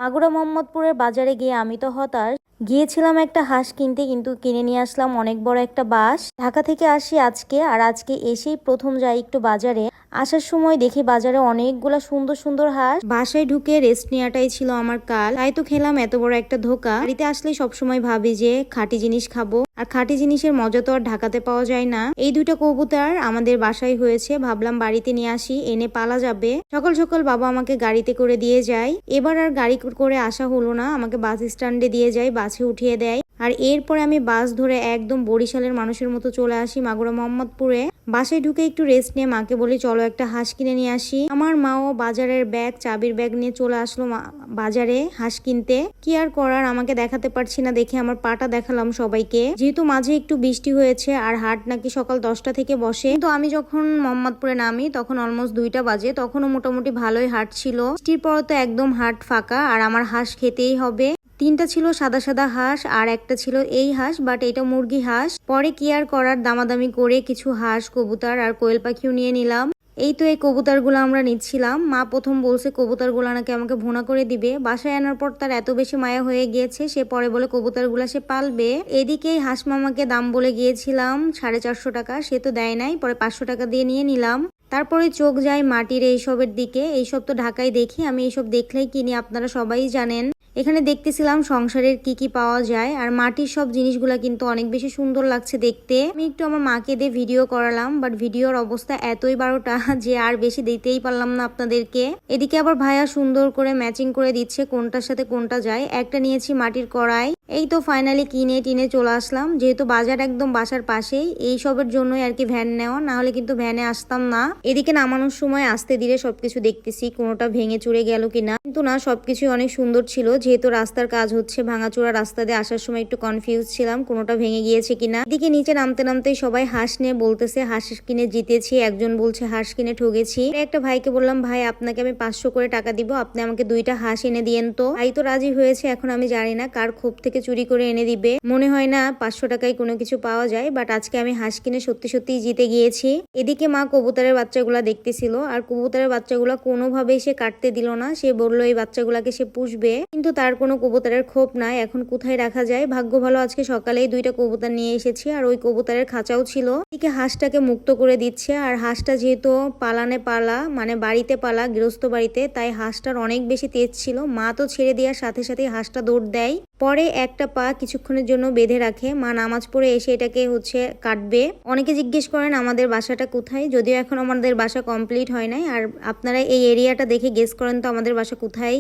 মাগুরা মোহাম্মদপুরের বাজারে গিয়ে আমি তো হতাশ। গিয়েছিলাম একটা হাঁস কিনতে, কিন্তু কিনে নিয়ে আসলাম অনেক বড় একটা বাঁশ। ঢাকা থেকে আসি আজকে, আর আজকে এসেই প্রথম যাই একটু বাজারে। আসার সময় দেখি বাজারে অনেকগুলা সুন্দর সুন্দর হাঁস। বাসায় ঢুকে রেস্ট নেওয়াটাই ছিল আমার কাল, তাই তো খেলাম এত বড় একটা ধোকা। বাড়িতে আসলে সবসময় ভাবি যে খাঁটি জিনিস খাবো, আর খাঁটি জিনিসের মজা তো আর ঢাকাতে পাওয়া যায় না। এই দুইটা কবুতর আমাদের বাসায় হয়েছে, ভাবলাম বাড়িতে নিয়ে আসি, এনে পালা যাবে। সকাল সকাল বাবা আমাকে গাড়িতে করে দিয়ে যায়। এবার আর গাড়ি করে আসা হলো না, আমাকে বাস স্ট্যান্ডে দিয়ে যায়, বাসে উঠিয়ে দেয়। আর এরপরে আমি বাস ধরে একদম বরিশালের মানুষের মতো চলে আসি মাগুরা মোহাম্মদপুরে। বাসায় ঢুকে একটু রেস্ট নিয়ে মাকে বলি চলো একটা হাঁস কিনে নিয়ে আসি। আমার মাও বাজারের ব্যাগ, চাবির ব্যাগ নিয়ে চলে আসলো বাজারে হাঁস কিনতে। কি আর করার, আমাকে দেখাতে পারছি না দেখে আমার পাটা দেখালাম সবাইকে। যেহেতু মাঝে একটু বৃষ্টি হয়েছে আর হাট নাকি সকাল 10টা থেকে বসে, তো আমি যখন মোহাম্মদপুরে নামি তখন অলমোস্ট 2টা বাজে, তখনও মোটামুটি ভালোই হাট ছিল। বৃষ্টির পর তো একদম হাট ফাঁকা, আর আমার হাঁস খেতেই হবে। 3টা ছিল সাদা সাদা হাঁস, আর একটা ছিল এই হাঁস, বাট এটা মুরগি হাঁস। পরে কি আর করার, দামাদামি করে কিছু হাঁস, কবুতর আর কোয়েল পাখিও নিয়ে নিলাম। এই তো এই কবুতরগুলো আমরা নিচ্ছিলাম। মা প্রথম বলছে কবুতরগুলো নাকি আমাকে ভুনা করে দিবে। বাসায় আনার পর তার এত বেশি মায়া হয়ে গিয়েছে, সে পরে বলে কবুতরগুলো সে পালবে। এদিকে হাঁস মামাকে দাম বলে গিয়েছিলাম 450 টাকা, সে তো দেয় নাই, পরে 500 টাকা দিয়ে নিয়ে নিলাম। তারপরে চোখ যায় মাটির এইসবের দিকে। এইসব তো ঢাকায় দেখি, আমি এইসব দেখলেই কিনি, আপনারা সবাই জানেন। এখানে দেখতেছিলাম সংসারের কি কি পাওয়া যায়, আর মাটির সব জিনিসগুলা কিন্তু অনেক বেশি সুন্দর লাগছে দেখতে। আমি একটু আমার মাকে দিয়ে ভিডিও করালাম, বাট ভিডিওর অবস্থা এতই 12টা যে আর বেশি দিতেই পারলাম না আপনাদেরকে। এদিকে আবার ভাইয়া সুন্দর করে ম্যাচিং করে দিচ্ছে কোনটার সাথে কোনটা যায়। একটা নিয়েছি মাটির কড়াই। এই তো ফাইনালি কিনে টিনে চলে আসলাম, যেহেতু বাজার একদম বাসার পাশেই, এই সবের জন্যই আর কি ভ্যান নেওয়া, না হলে কিন্তু ভ্যানে আসতাম না। এদিকে নামানোর সময় আস্তে ধীরে সবকিছু দেখতেছি কোনোটা ভেঙে চুরে গেল কিনা, কিন্তু না, সবকিছু অনেক সুন্দর ছিল। যেহেতু রাস্তার কাজ হচ্ছে, ভাঙাচোরা রাস্তা দিয়ে আসার সময় একটু কনফিউজ ছিলাম কোনোটা ভেঙে গিয়েছে কিনা। এদিকে নিচে নামতে নামতেই সবাই হাঁস নিয়ে বলতেছে হাঁস কিনে জিতেছি, একজন বলছে হাঁস কিনে ঠকেছি। একটা ভাইকে বললাম ভাই আপনাকে আমি 500 করে টাকা দিব, আপনি আমাকে 2টা হাঁস এনে দিয়েন। তো ভাই তো রাজি হয়েছে। এখন আমি জানি না কার খোপ থেকে চুরি করে এনে দিবে। মনে হয় না 500 টাকায় কোনো কিছু পাওয়া যায়, বাট আজকে আমি হাঁস কিনে সত্যি সত্যি জিতে গিয়েছি। এদিকে মা কবুতরের বাচ্চাগুলা দেখতেছিল, আর কবুতরের বাচ্চাগুলা কোনোভাবেই সে কাটতে দিল না। সে বললো এই বাচ্চাগুলাকে সে পুষবে, কিন্তু তার কোনো কবুতরের খোপ নাই, এখন কোথায় রাখা যায়। ভাগ্য ভালো আজকে সকালেই 2টা কবুতর নিয়ে এসেছি, আর ওই কবুতরের খাঁচাও ছিল। এদিকে হাঁসটাকে মুক্ত করে দিচ্ছে, আর হাঁসটা যেহেতু পালানে পালা, মানে বাড়িতে পালা, গৃহস্থ বাড়িতে, তাই হাঁসটার অনেক বেশি তেজ ছিল। মা তো ছেড়ে দেওয়ার সাথে সাথে হাঁসটা দৌড় দেয়। পরে একটা পা কিছুক্ষণের জন্য বেঁধে রাখে, মা নামাজ পড়ে এসে এটাকে কাটবে। অনেকে জিজ্ঞেস করেন আমাদের বাসাটা কোথায়, যদিও এখন আমাদের বাসা কমপ্লিট হয় নাই। আর আপনারা এই এরিয়াটা দেখে গেস করেন তো আমাদের বাসা কোথায়।